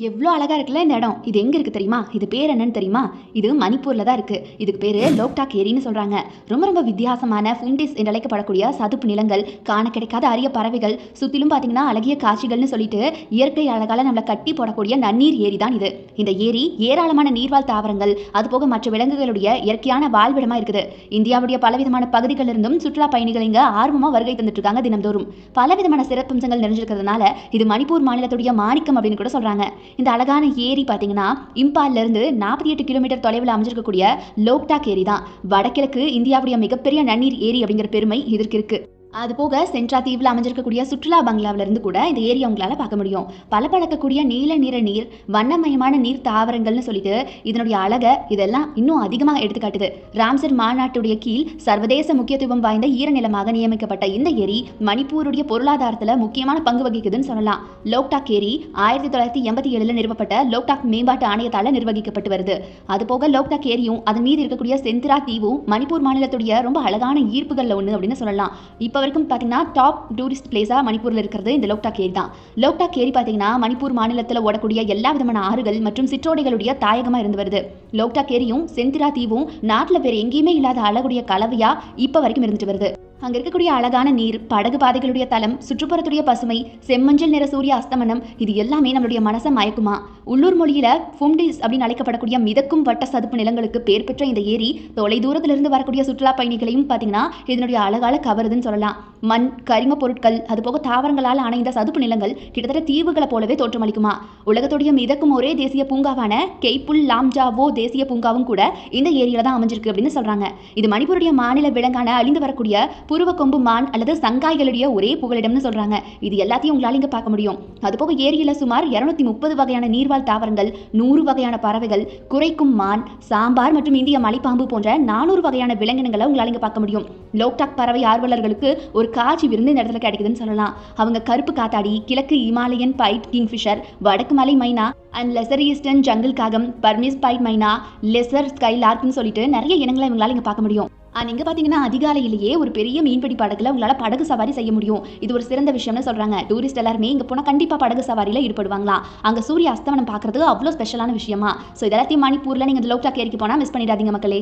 எவ்ளோ அழகா இருக்குல்ல இந்த இடம். இது எங்க இருக்கு தெரியுமா? இது பேர் என்னன்னு தெரியுமா? இது மணிப்பூர்ல தான் இருக்கு. இதுக்கு பேரு லோக்டாக் ஏரின்னு சொல்றாங்க. ரொம்ப வித்தியாசமான ஃபுண்டிஸ் என்று அழைக்கப்படக்கூடிய சதுப்பு நிலங்கள், காண கிடைக்காத அரிய பறவைகள், சுத்திலும் பார்த்தீங்கன்னா அழகிய காட்சிகள்னு சொல்லிட்டு இயற்கை அழகால நம்மள கட்டி போடக்கூடிய நன்னீர் ஏரி தான் இது. இந்த ஏரி ஏராளமான நீர்வாழ் தாவரங்கள், அதுபோக மற்ற விலங்குகளுடைய இயற்கையான வாழ்விடமா இருக்குது. இந்தியாவுடைய பலவிதமான பகுதிகளில் இருந்தும் சுற்றுலா பயணிகள் இங்க ஆர்வமா வருகை தந்துட்டு இருக்காங்க தினம்தோறும். பலவிதமான சிறப்பம்சங்கள் நிறைஞ்சிருக்கிறதுனால இது மணிப்பூர் மாநிலத்துடைய மாணிக்கம் அப்படின்னு கூட சொல்றாங்க. இந்த அழகான ஏரி பார்த்தீங்கன்னா இம்பால்ல இருந்து 48 கிலோமீட்டர் தொலைவில் அமைஞ்சிருக்கக்கூடிய லோக்டாக் ஏரி தான். வடகிழக்கு இந்தியாவுடைய மிகப்பெரிய நன்னீர் ஏரி அப்படிங்கிற பெருமை இதற்கு இருக்கு. அது போக சென்ட்ரா தீவில் அமைஞ்சிருக்கக்கூடிய சுற்றுலா பங்களாவில இருந்து கூட இந்த ஏரியா உங்களால பார்க்க முடியும். பளபளக்கக்கூடிய நீல நிற நீர், வண்ணமயமான நீர் தாவரங்கள்னு சொல்லிட்டு இதனுடைய அழகை இதெல்லாம் இன்னும் அதிகமாக எடுத்துக்காட்டுது. ராம்சர் மாநாட்டுடைய கீழ் சர்வதேச முக்கியத்துவம் வாய்ந்த ஈரநிலமாக நியமிக்கப்பட்ட இந்த ஏரி மணிப்பூருடைய பொருளாதாரத்துல முக்கியமான பங்கு வகிக்குதுன்னு சொல்லலாம். லோக்டாக் ஏரி 1987 நிறுவப்பட்ட லோக்டாக் மேம்பாட்டு ஆணையத்தால நிர்வகிக்கப்பட்டு வருது. அதுபோக லோக்டாக் ஏரியும் அதன் மீது இருக்கக்கூடிய செந்திரா தீவும் மணிப்பூர் மாநிலத்துடைய ரொம்ப அழகான ஈர்ப்புகள்ல ஒன்று அப்படின்னு சொல்லலாம். இப்போ வரைக்கும் பார்த்தீங்கன்னா டாப் டூரிஸ்ட் பிளேஸாக மணிப்பூரில் இருக்கிறது இந்த லோக்டாக் ஏரி தான். லோக்டாக் ஏரி பார்த்தீங்கன்னா மணிப்பூர் மாநிலத்தில் ஓடக்கூடிய எல்லா விதமான ஆறுகள் மற்றும் சிற்றோடைகளுடைய தாயகமாக இருந்து வருது. லோக்டாக் ஏரியும் செந்திரா தீவும் நாட்டில் வேறு எங்கேயுமே இல்லாத அழகுடைய கலவையா இப்போ வரைக்கும் இருந்துட்டு வருது. அங்க இருக்கக்கூடிய அழகான நீர், படகு பாதைகளுடைய தளம், சுற்றுப்புறத்துடைய பசுமை, செம்மஞ்சள் நிற சூரிய அஸ்தமனம், இது எல்லாமே நம்மளுடைய மனசை மயக்குமா. உள்ளூர் மொழியில ஃபும்டிஸ் அப்படின்னு அழைக்கப்படக்கூடிய மிதக்கும் வட்ட சதுப்பு நிலங்களுக்கு பேர் பெற்ற இந்த ஏரி தொலை தூரத்திலிருந்து வரக்கூடிய சுற்றுலா பயணிகளையும் பார்த்தீங்கன்னா இதனுடைய அழகால கவருதுன்னு சொல்லலாம். மண், கரிம பொருட்கள், அதுபோக தாவரங்களால் ஆன இந்த சதுப்பு நிலங்கள் கிட்டத்தட்ட தீவுகளை போலவே தோற்றமளிக்குமா. உலகத்துடைய மிதக்கும் ஒரே தேசிய பூங்காவான கெய்புல் லாம்ஜாவோ தேசிய பூங்காவும் கூட இந்த ஏரியில தான் அமைஞ்சிருக்கு அப்படின்னு சொல்றாங்க. இது மணிப்பூருடைய மாநில விலங்கான அழிந்து வரக்கூடிய புருவ கொம்பு மான் அல்லது சங்காய்களுடைய ஒரே புகலிடம்னு சொல்றாங்க. இது எல்லாத்தையும் உங்களால இங்க பார்க்க முடியும். அதுபோக ஏரியில சுமார் 230 வகையான நீர்வாழ் தாவரங்கள், 100 வகையான பறவைகள், குரைக்கும் மான், சாம்பார் மற்றும் இந்திய மலைப்பாம்பு போன்ற 400 வகையான விலங்கினங்களை உங்களால இங்க பார்க்க முடியும். லோக்டாக் பறவை ஆர்வலர்களுக்கு ஒரு காட்சி விருந்து இந்த இடத்துல கிடைக்குதுன்னு சொல்லலாம். அவங்க கருப்பு காத்தாடி, கிழக்கு இமாலயன் பைட் கிங்ஃபிஷர், வடக்கு மலை மைனா அண்ட் லெசர் ஈஸ்டர்ன் ஜங்கிள் காகம், பர்மிஸ் பைட் மைனா, லெசர் ஸ்கை லார்க்னு சொல்லிட்டு நிறைய இனங்களை இவங்களால இங்க பார்க்க முடியும். நீங்க பாத்தீங்கன்னா அதிகாலையிலேயே ஒரு பெரிய மீன்பிடி படகுல உங்களால படகு சவாரி செய்ய முடியும். இது ஒரு சிறந்த விஷயம்னு சொல்றாங்க. டூரிஸ்ட் எல்லாருமே இங்க போனா கண்டிப்பா படகு சவாரியில ஈடுபடுவாங்களா. அங்க சூரிய அஸ்தமனம் பாக்குறது அவ்வளோ ஸ்பெஷலான விஷயமா. ஸோ இதெல்லாத்தையும் மணிப்பூர்ல நீங்க லோக்டாக் ஏரிக்கு போனா மிஸ் பண்ணிடாதீங்க மக்களே.